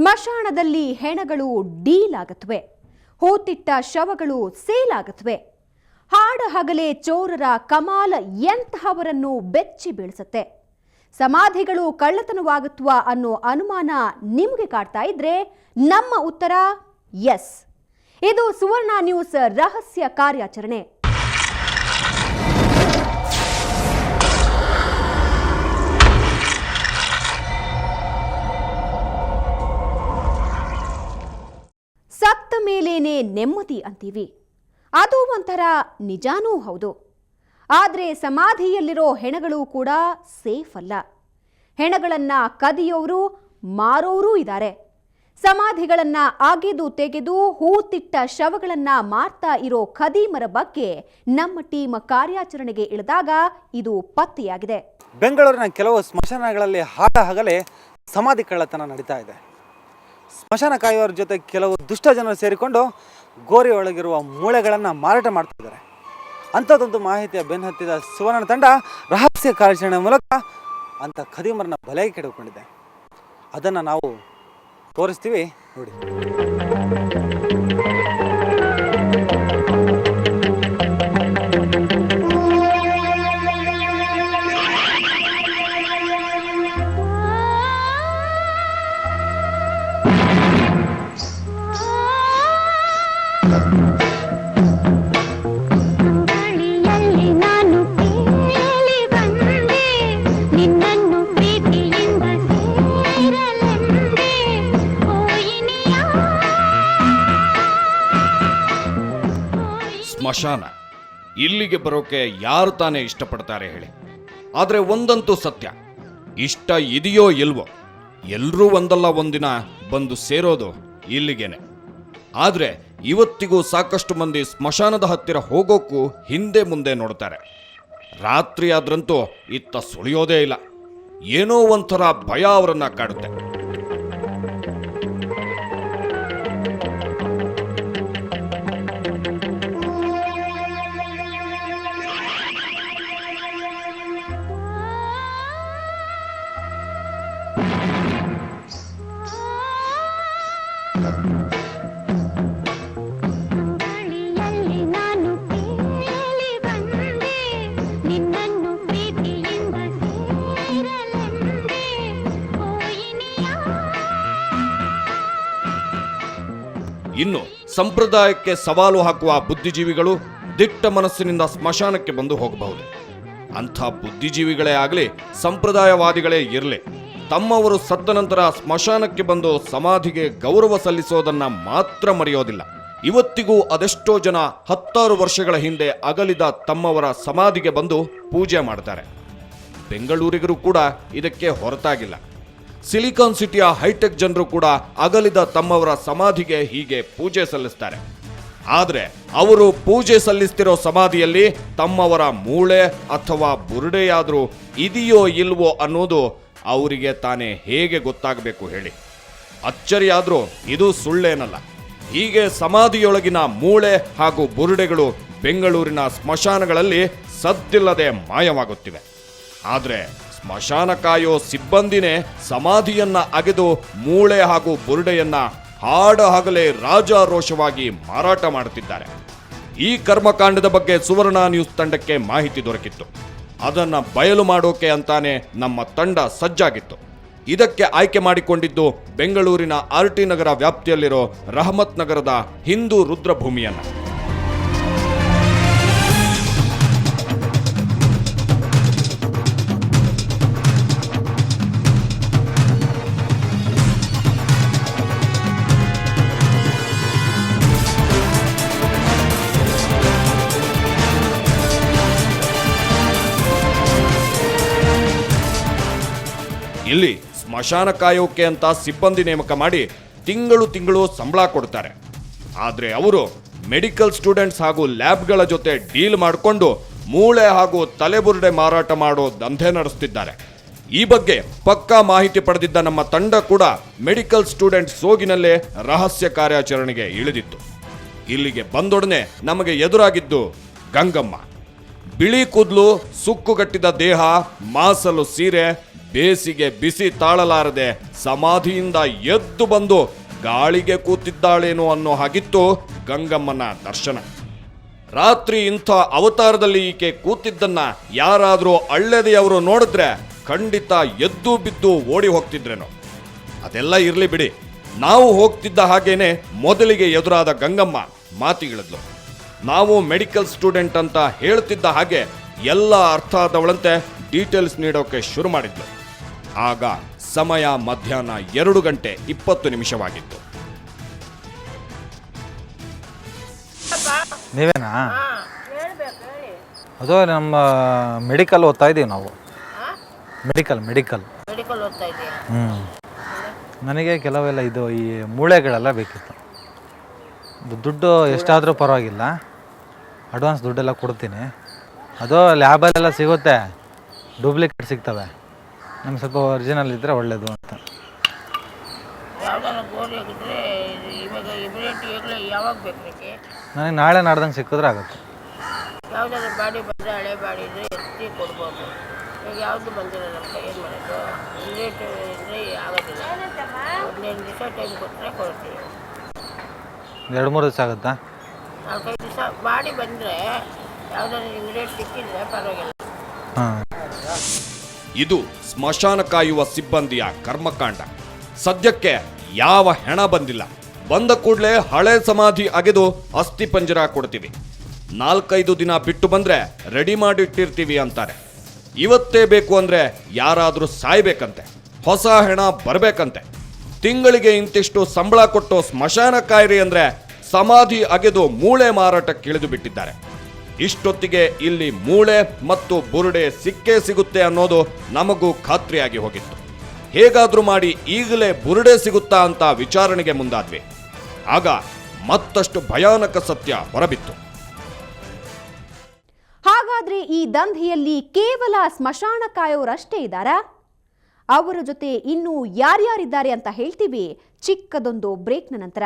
ಸ್ಮಶಾನದಲ್ಲಿ ಹೆಣಗಳು ಡೀಲ್ ಆಗುತ್ತವೆ, ಹೂತಿಟ್ಟ ಶವಗಳು ಸೇಲ್ ಆಗುತ್ತವೆ. ಹಾಡ ಹಗಲೇ ಚೋರರ ಕಮಾಲ್ ಎಂತಹವರನ್ನು ಬೆಚ್ಚಿ ಬೀಳಿಸುತ್ತೆ. ಸಮಾಧಿಗಳು ಕಳ್ಳತನವಾಗುತ್ತವಾ ಅನ್ನೋ ಅನುಮಾನ ನಿಮಗೆ ಕಾಡ್ತಾ ಇದ್ರೆ ನಮ್ಮ ಉತ್ತರ ಎಸ್. ಇದು ಸುವರ್ಣ ನ್ಯೂಸ್ ರಹಸ್ಯ ಕಾರ್ಯಾಚರಣೆ. ಸತ್ತ ಮೇಲೇನೆ ನೆಮ್ಮದಿ ಅಂತೀವಿ, ಅದು ಒಂಥರ ನಿಜಾನೂ ಹೌದು. ಆದರೆ ಸಮಾಧಿಯಲ್ಲಿರೋ ಹೆಣಗಳು ಕೂಡ ಸೇಫ್ ಅಲ್ಲ. ಹೆಣಗಳನ್ನ ಕದಿಯೋರು ಮಾರೋರೂ ಇದ್ದಾರೆ. ಸಮಾಧಿಗಳನ್ನ ಅಗೆದು ತೆಗೆದು ಹೂತಿಟ್ಟ ಶವಗಳನ್ನ ಮಾರ್ತಾ ಇರೋ ಖದೀಮರ ಬಗ್ಗೆ ನಮ್ಮ ಟೀಮ್ ಕಾರ್ಯಾಚರಣೆಗೆ ಇಳಿದಾಗ ಇದು ಪತ್ತೆಯಾಗಿದೆ. ಬೆಂಗಳೂರಿನ ಕೆಲವು ಸ್ಮಶಾನಗಳಲ್ಲಿ ಹಾಡ ಹಗಲೇ ಸಮಾಧಿ ಕಳ್ಳತನ ನಡೀತಾ ಇದೆ. ಸ್ಮಶಾನ ಕಾಯುವವರ ಜೊತೆ ಕೆಲವು ದುಷ್ಟ ಜನರು ಸೇರಿಕೊಂಡು ಗೋರಿ ಒಳಗಿರುವ ಮೂಳೆಗಳನ್ನು ಮಾರಾಟ ಮಾಡ್ತಿದ್ದಾರೆ. ಅಂಥದ್ದೊಂದು ಮಾಹಿತಿಯ ಬೆನ್ನಹತ್ತಿದ ಸುವರ್ಣ ತಂಡ ರಹಸ್ಯ ಕಾರ್ಯಾಚರಣೆ ಮೂಲಕ ಅಂಥ ಖದೀಮರನ್ನ ಬಲೆಗೆ ಕೆಡಕೊಂಡಿದೆ. ಅದನ್ನು ನಾವು ತೋರಿಸ್ತೀವಿ ನೋಡಿ. ಸ್ಮಶಾನ ಇಲ್ಲಿಗೆ ಬರೋಕೆ ಯಾರು ತಾನೇ ಇಷ್ಟಪಡ್ತಾರೆ ಹೇಳಿ? ಆದರೆ ಒಂದಂತೂ ಸತ್ಯ, ಇಷ್ಟ ಇದೆಯೋ ಇಲ್ವೋ ಎಲ್ಲರೂ ಒಂದಲ್ಲ ಒಂದಿನ ಬಂದು ಸೇರೋದು ಇಲ್ಲಿಗೇನೆ. ಆದರೆ ಇವತ್ತಿಗೂ ಸಾಕಷ್ಟು ಮಂದಿ ಸ್ಮಶಾನದ ಹತ್ತಿರ ಹೋಗೋಕ್ಕೂ ಹಿಂದೆ ಮುಂದೆ ನೋಡ್ತಾರೆ. ರಾತ್ರಿ ಆದ್ರಂತೂ ಇತ್ತ ಸುಳಿಯೋದೇ ಇಲ್ಲ. ಏನೋ ಒಂಥರ ಭಯ ಅವರನ್ನ ಕಾಡುತ್ತೆ. ಇನ್ನು ಸಂಪ್ರದಾಯಕ್ಕೆ ಸವಾಲು ಹಾಕುವ ಬುದ್ಧಿಜೀವಿಗಳು ದಿಟ್ಟ ಮನಸ್ಸಿನಿಂದ ಸ್ಮಶಾನಕ್ಕೆ ಬಂದು ಹೋಗಬಹುದು. ಅಂಥ ಬುದ್ಧಿಜೀವಿಗಳೇ ಆಗಲಿ, ಸಂಪ್ರದಾಯವಾದಿಗಳೇ ಇರಲಿ, ತಮ್ಮವರು ಸತ್ತ ನಂತರ ಸ್ಮಶಾನಕ್ಕೆ ಬಂದು ಸಮಾಧಿಗೆ ಗೌರವ ಸಲ್ಲಿಸೋದನ್ನ ಮಾತ್ರ ಮರೆಯೋದಿಲ್ಲ. ಇವತ್ತಿಗೂ ಅದೆಷ್ಟೋ ಜನ 10 ವರ್ಷಗಳ ಹಿಂದೆ ಅಗಲಿದ ತಮ್ಮವರ ಸಮಾಧಿಗೆ ಬಂದು ಪೂಜೆ ಮಾಡ್ತಾರೆ. ಬೆಂಗಳೂರಿಗರು ಕೂಡ ಇದಕ್ಕೆ ಹೊರತಾಗಿಲ್ಲ. ಸಿಲಿಕಾನ್ ಸಿಟಿಯ ಹೈಟೆಕ್ ಜನರು ಕೂಡ ಅಗಲಿದ ತಮ್ಮವರ ಸಮಾಧಿಗೆ ಹೀಗೆ ಪೂಜೆ ಸಲ್ಲಿಸ್ತಾರೆ. ಆದರೆ ಅವರು ಪೂಜೆ ಸಲ್ಲಿಸ್ತಿರೋ ಸಮಾಧಿಯಲ್ಲಿ ತಮ್ಮವರ ಮೂಳೆ ಅಥವಾ ಬುರುಡೆಯಾದರೂ ಇದೆಯೋ ಇಲ್ವೋ ಅನ್ನೋದು ಅವರಿಗೆ ತಾನೇ ಹೇಗೆ ಗೊತ್ತಾಗಬೇಕು ಹೇಳಿ? ಅಚ್ಚರಿಯಾದರೂ ಇದು ಸುಳ್ಳೇನಲ್ಲ. ಹೀಗೆ ಸಮಾಧಿಯೊಳಗಿನ ಮೂಳೆ ಹಾಗೂ ಬುರುಡೆಗಳು ಬೆಂಗಳೂರಿನ ಸ್ಮಶಾನಗಳಲ್ಲಿ ಸದ್ದಿಲ್ಲದೆ ಮಾಯವಾಗುತ್ತಿವೆ. ಆದರೆ ಸ್ಮಶಾನ ಕಾಯೋ ಸಿಬ್ಬಂದಿನೇ ಸಮಾಧಿಯನ್ನ ಅಗೆದು ಮೂಳೆ ಹಾಗೂ ಬುರುಡೆಯನ್ನ ಹಾಡ ಹಗಲೇ ರಾಜಾರೋಷವಾಗಿ ಮಾರಾಟ ಮಾಡುತ್ತಿದ್ದಾರೆ. ಈ ಕರ್ಮಕಾಂಡದ ಬಗ್ಗೆ ಸುವರ್ಣ ನ್ಯೂಸ್ ತಂಡಕ್ಕೆ ಮಾಹಿತಿ ದೊರಕಿತ್ತು. ಅದನ್ನ ಬಯಲು ಮಾಡೋಕೆ ಅಂತಾನೆ ನಮ್ಮ ತಂಡ ಸಜ್ಜಾಗಿತ್ತು. ಇದಕ್ಕೆ ಆಯ್ಕೆ ಮಾಡಿಕೊಂಡಿದ್ದು ಬೆಂಗಳೂರಿನ ಆರ್ಟಿ ನಗರ ವ್ಯಾಪ್ತಿಯಲ್ಲಿರೋ ರಹಮತ್ ನಗರದ ಹಿಂದೂ ರುದ್ರಭೂಮಿಯನ್ನ. ಇಲ್ಲಿ ಸ್ಮಶಾನ ಕಾಯೋಕೆ ಅಂತ ಸಿಬ್ಬಂದಿ ನೇಮಕ ಮಾಡಿ ತಿಂಗಳು ಸಂಬಳ ಕೊಡ್ತಾರೆ. ಆದರೆ ಅವರು ಮೆಡಿಕಲ್ ಸ್ಟೂಡೆಂಟ್ಸ್ ಹಾಗೂ ಲ್ಯಾಬ್ಗಳ ಜೊತೆ ಡೀಲ್ ಮಾಡಿಕೊಂಡು ಮೂಳೆ ಹಾಗೂ ತಲೆಬುರುಡೆ ಮಾರಾಟ ಮಾಡೋ ದಂಧೆ ನಡೆಸುತ್ತಿದ್ದಾರೆ. ಈ ಬಗ್ಗೆ ಪಕ್ಕಾ ಮಾಹಿತಿ ಪಡೆದಿದ್ದ ನಮ್ಮ ತಂಡ ಕೂಡ ಮೆಡಿಕಲ್ ಸ್ಟೂಡೆಂಟ್ ಸೋಗಿನಲ್ಲೇ ರಹಸ್ಯ ಕಾರ್ಯಾಚರಣೆಗೆ ಇಳಿದಿತ್ತು. ಇಲ್ಲಿಗೆ ಬಂದೊಡನೆ ನಮಗೆ ಎದುರಾಗಿದ್ದು ಗಂಗಮ್ಮ. ಬಿಳಿ ಕೂದಲು, ಸುಕ್ಕುಗಟ್ಟಿದ ದೇಹ, ಮಾಸಲು ಸೀರೆ, ಬೇಸಿಗೆ ಬಿಸಿ ತಾಳಲಾರದೆ ಸಮಾಧಿಯಿಂದ ಎದ್ದು ಬಂದು ಗಾಳಿಗೆ ಕೂತಿದ್ದಾಳೇನೋ ಅನ್ನೋ ಹಾಗಿತ್ತು ಗಂಗಮ್ಮನ ದರ್ಶನ. ರಾತ್ರಿ ಇಂಥ ಅವತಾರದಲ್ಲಿ ಈಕೆ ಕೂತಿದ್ದನ್ನ ಯಾರಾದರೂ ಹಳ್ಳೆದೆಯವರು ನೋಡಿದ್ರೆ ಖಂಡಿತ ಎದ್ದು ಬಿದ್ದು ಓಡಿ ಹೋಗ್ತಿದ್ರೇನೋ. ಅದೆಲ್ಲ ಇರ್ಲಿ ಬಿಡಿ, ನಾವು ಹೋಗ್ತಿದ್ದ ಹಾಗೇನೆ ಮೊದಲಿಗೆ ಎದುರಾದ ಗಂಗಮ್ಮ ಮಾತಿಗಳಿದ್ಲು. ನಾವು ಮೆಡಿಕಲ್ ಸ್ಟೂಡೆಂಟ್ ಅಂತ ಹೇಳ್ತಿದ್ದ ಹಾಗೆ ಎಲ್ಲ ಅರ್ಥ ಆದವಳಂತೆ ಡೀಟೇಲ್ಸ್ ನೀಡೋಕೆ ಶುರು ಮಾಡಿದ್ಲು. ಆಗ ಸಮಯ ಮಧ್ಯಾಹ್ನ 2:20 ನೀವೇನಾ? ಅದು ನಮ್ಮ ಮೆಡಿಕಲ್ ಓದ್ತಾ ಇದ್ದೀವಿ ನಾವು. ಮೆಡಿಕಲ್ ಓದ್ತಾ ಇದೆಯಾ? ನನಗೆ ಕೆಲವೆಲ್ಲ ಇದು ಈ ಮೂಳೆಗಳೆಲ್ಲ ಬೇಕಿತ್ತು. ದುಡ್ಡು ಎಷ್ಟಾದರೂ ಪರವಾಗಿಲ್ಲ, ಅಡ್ವಾನ್ಸ್ ದುಡ್ಡೆಲ್ಲ ಕೊಡ್ತೀನಿ. ಅದು ಲ್ಯಾಬಲ್ಲೆಲ್ಲ ಸಿಗುತ್ತೆ, ಡೂಪ್ಲಿಕೇಟ್ ಸಿಗ್ತವೆ. ನಮ್ಗೆ ಸ್ವಲ್ಪ ಒರಿಜಿನಲ್ ಇದ್ದರೆ ಒಳ್ಳೆಯದು ಅಂತ. ಯಾವ್ದಾರ ಗೋರಿ ಆಗಿದ್ರೆ ಇವಾಗ ಇಮಿಡಿಯೇಟ್ ಯಾವಾಗ ಬೇಕು? ನನಗೆ ನಾಳೆ ನಾಡ್ದಂಗೆ ಸಿಕ್ಕಿದ್ರೆ ಆಗುತ್ತೆ. ಯಾವುದಾದ್ರು ಬಾಡಿ ಬಂದರೆ ಹಳೆ ಬಾಡಿ ಇದ್ದರೆ ಎತ್ತಿ ಕೊಡ್ಬೋದು. ಈಗ ಯಾವುದು ಬಂದಿಲ್ಲ ನಮ್ಮ ಕೈ, ಏನು ಮಾಡೋದು? ಇಮಿಡಿಯೇಟ್ ಇದ್ದರೆ ಆಗೋದಿಲ್ಲ. 15 ದಿವಸ ಟೈಮ್ ಕೊಟ್ಟರೆ ಕೊಡ್ತೀವಿ. 2-3 ದಿವಸ ಆಗುತ್ತಾ? 4-5 ದಿವಸ ಬಾಡಿ ಬಂದರೆ ಯಾವುದಾದ್ರು ಇಮಿಡಿಯೇಟ್ ಸಿಕ್ಕಿದ್ರೆ ಪರವಾಗಿಲ್ಲ. ಹಾಂ, ಇದು ಸ್ಮಶಾನ ಕಾಯುವ ಸಿಬ್ಬಂದಿಯ ಕರ್ಮಕಾಂಡ. ಸದ್ಯಕ್ಕೆ ಯಾವ ಹೆಣ ಬಂದಿಲ್ಲ. ಬಂದ ಕೂಡಲೇ ಹಳೆ ಸಮಾಧಿ ಅಗೆದು ಅಸ್ಥಿ ಪಂಜರ ಕೊಡ್ತೀವಿ, 4-5 ದಿನ ಬಿಟ್ಟು ಬಂದ್ರೆ ರೆಡಿ ಮಾಡಿಟ್ಟಿರ್ತೀವಿ ಅಂತಾರೆ. ಇವತ್ತೇ ಬೇಕು ಅಂದ್ರೆ ಯಾರಾದ್ರೂ ಸಾಯ್ಬೇಕಂತೆ, ಹೊಸ ಹೆಣ ಬರ್ಬೇಕಂತೆ. ತಿಂಗಳಿಗೆ ಇಂತಿಷ್ಟು ಸಂಬಳ ಕೊಟ್ಟು ಸ್ಮಶಾನ ಕಾಯಿರಿ ಅಂದ್ರೆ ಸಮಾಧಿ ಅಗೆದು ಮೂಳೆ ಮಾರಾಟಕ್ಕೆ ಇಳಿದು ಬಿಟ್ಟಿದ್ದಾರೆ. ಇಷ್ಟೊತ್ತಿಗೆ ಇಲ್ಲಿ ಮೂಳೆ ಮತ್ತು ಬುರುಡೆ ಸಿಕ್ಕೇ ಸಿಗುತ್ತೆ ಅನ್ನೋದು ನಮಗೂ ಖಾತ್ರಿಯಾಗಿ ಹೋಗಿತ್ತು. ಹೇಗಾದ್ರೂ ಮಾಡಿ ಈಗಲೇ ಬುರುಡೆ ಸಿಗುತ್ತಾ ಅಂತ ವಿಚಾರಣೆಗೆ ಮುಂದಾದ್ವಿ. ಆಗ ಮತ್ತಷ್ಟು ಭಯಾನಕ ಸತ್ಯ ಹೊರಬಿತ್ತು. ಹಾಗಾದ್ರೆ ಈ ದಂಧೆಯಲ್ಲಿ ಕೇವಲ ಸ್ಮಶಾನ ಕಾಯೋರಷ್ಟೇ ಇದ್ದಾರಾ? ಅವರ ಜೊತೆ ಇನ್ನೂ ಯಾರ್ಯಾರಿದ್ದಾರೆ ಅಂತ ಹೇಳ್ತೀವಿ ಚಿಕ್ಕದೊಂದು ಬ್ರೇಕ್ನ ನಂತರ.